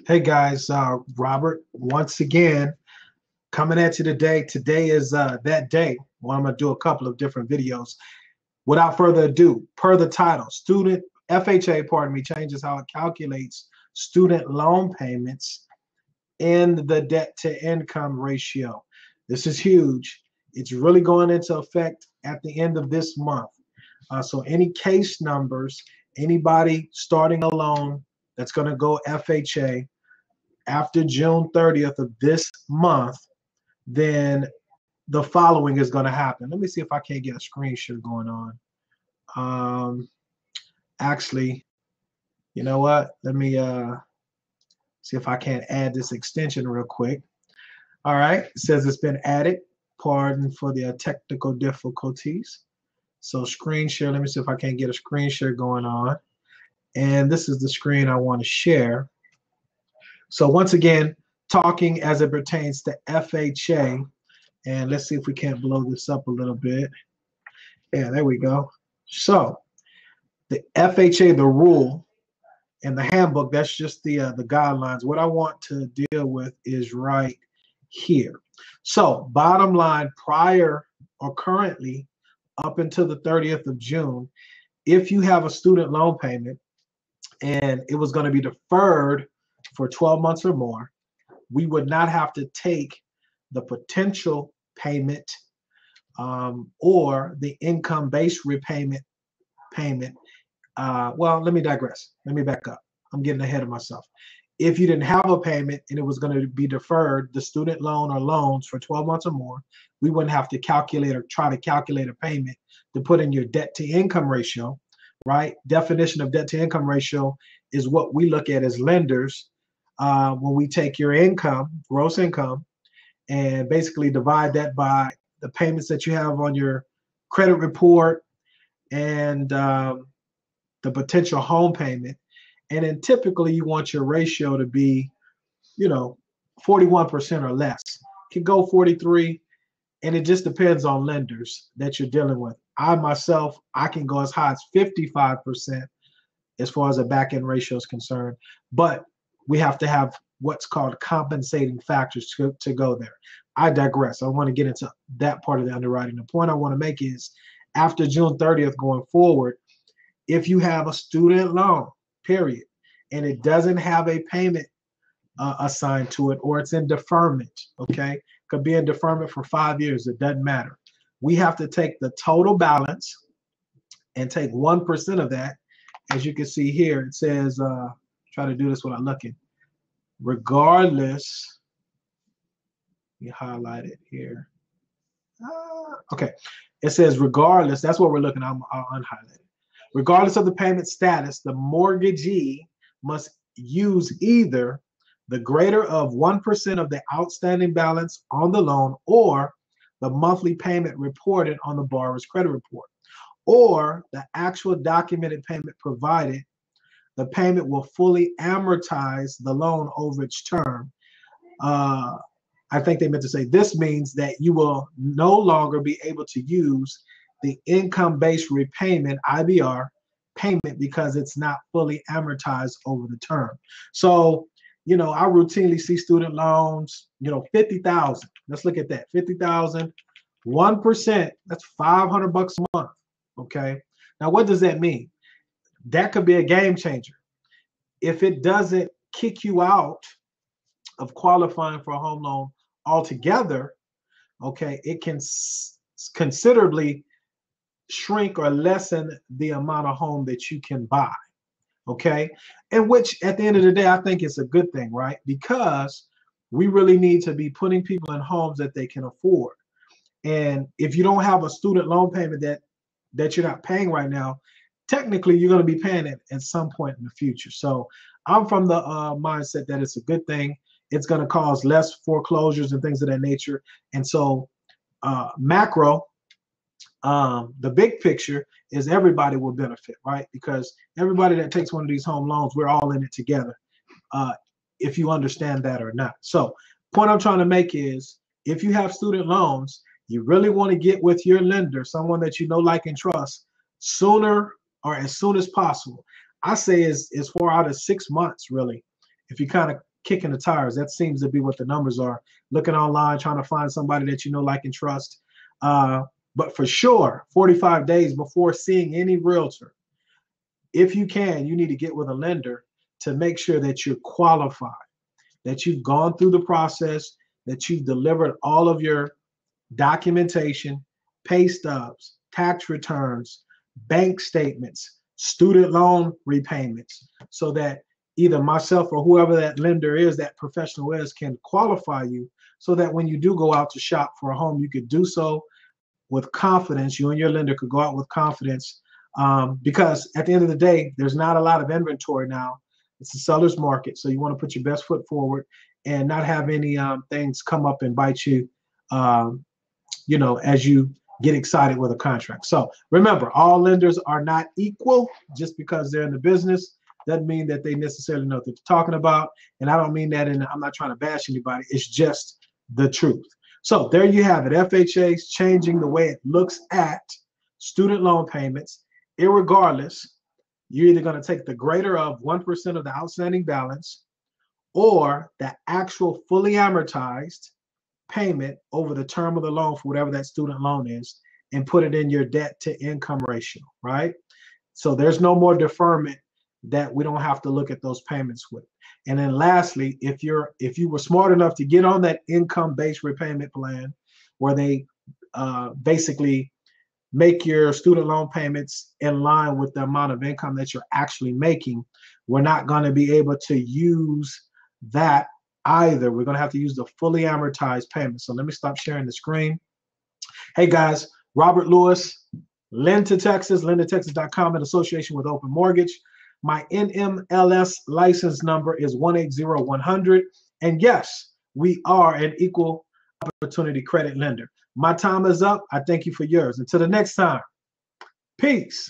Hey guys, Robert once again coming at you today. Today is that day when I'm going to do a couple of different videos. Without further ado, per the title, FHA, changes how it calculates student loan payments in the debt to income ratio. This is huge. It's really going into effect at the end of this month. So any case numbers, anybody starting a loan that's going to go FHA after June 30th of this month, then the following is going to happen. Let me see if I can't get a screen share going on. Actually, you know what? Let me see if I can't add this extension real quick. All right, it says it's been added. Pardon for the technical difficulties. So screen share, let me see if I can't get a screen share going on. And this is the screen I want to share. So once again, talking as it pertains to FHA, and let's see if we can't blow this up a little bit. Yeah, there we go. So the FHA, the rule and the handbook, that's just the guidelines. What I want to deal with is right here. So bottom line, prior or currently up until the 30th of June, if you have a student loan payment and it was going to be deferred for 12 months or more, we would not have to take the potential payment or the income-based repayment payment. Well, let me digress. Let me back up. I'm getting ahead of myself. If you didn't have a payment and it was going to be deferred, the student loan or loans for 12 months or more, we wouldn't have to calculate or try to calculate a payment to put in your debt to income ratio, right? Definition of debt to income ratio is what we look at as lenders when we take your income, gross income, and basically divide that by the payments that you have on your credit report and the potential home payment. And then typically you want your ratio to be, 41% or less. It can go 43, and it just depends on lenders that you're dealing with. I myself, I can go as high as 55% as far as a back-end ratio is concerned, but we have to have what's called compensating factors to go there. I digress. I want to get into that part of the underwriting. The point I want to make is after June 30th going forward, if you have a student loan, period, and it doesn't have a payment assigned to it, or it's in deferment, okay? Could be in deferment for 5 years, it doesn't matter. We have to take the total balance and take 1% of that. As you can see here, it says, try to do this without looking. Regardless, let me highlight it here. Okay, it says regardless, that's what we're looking at. I'll unhighlight it. Regardless of the payment status, the mortgagee must use either the greater of 1% of the outstanding balance on the loan or the monthly payment reported on the borrower's credit report, or the actual documented payment provided. The payment will fully amortize the loan over its term. I think they meant to say this means that you will no longer be able to use the income-based repayment, IBR, payment because it's not fully amortized over the term. So, I routinely see student loans, 50,000. Let's look at that. 50,000, 1%, that's $500 a month. Okay. Now, what does that mean? That could be a game changer. If it doesn't kick you out of qualifying for a home loan altogether, okay, it can considerably shrink or lessen the amount of home that you can buy, okay? And which at the end of the day, I think it's a good thing, right? Because we really need to be putting people in homes that they can afford. And if you don't have a student loan payment that you're not paying right now, technically you're going to be paying it at some point in the future. So I'm from the mindset that it's a good thing. It's going to cause less foreclosures and things of that nature. And so macro, the big picture is everybody will benefit, right? Because everybody that takes one of these home loans, we're all in it together, if you understand that or not. So point I'm trying to make is if you have student loans, you really want to get with your lender, someone that you know, like, and trust sooner or as soon as possible. I say as far out as 6 months, really. If you kind of kicking the tires. That seems to be what the numbers are. Looking online, trying to find somebody that you know, like, and trust. But for sure, 45 days before seeing any realtor, if you can, you need to get with a lender to make sure that you're qualified, that you've gone through the process, that you've delivered all of your documentation, pay stubs, tax returns, bank statements, student loan repayments, so that either myself or whoever that lender is, that professional is, can qualify you, so that when you do go out to shop for a home, you could do so with confidence. You and your lender could go out with confidence, because at the end of the day, there's not a lot of inventory now. It's a seller's market, so you want to put your best foot forward and not have any things come up and bite you, as you get excited with a contract. So remember, all lenders are not equal. Just because they're in the business doesn't mean that they necessarily know what they're talking about. And I don't mean that I'm not trying to bash anybody. It's just the truth. So there you have it. FHA is changing the way it looks at student loan payments. Irregardless, you're either going to take the greater of 1% of the outstanding balance, or the actual fully amortized payment over the term of the loan for whatever that student loan is, and put it in your debt to income ratio, right? So there's no more deferment that we don't have to look at those payments with. And then lastly, if you were smart enough to get on that income-based repayment plan, where they basically make your student loan payments in line with the amount of income that you're actually making, we're not going to be able to use that either. We're going to have to use the fully amortized payment. So let me stop sharing the screen. Hey guys, Robert Lewis, Lend to Texas, lendtotexas.com, in association with Open Mortgage. My NMLS license number is 180100. And yes, we are an equal opportunity credit lender. My time is up. I thank you for yours. Until the next time, peace.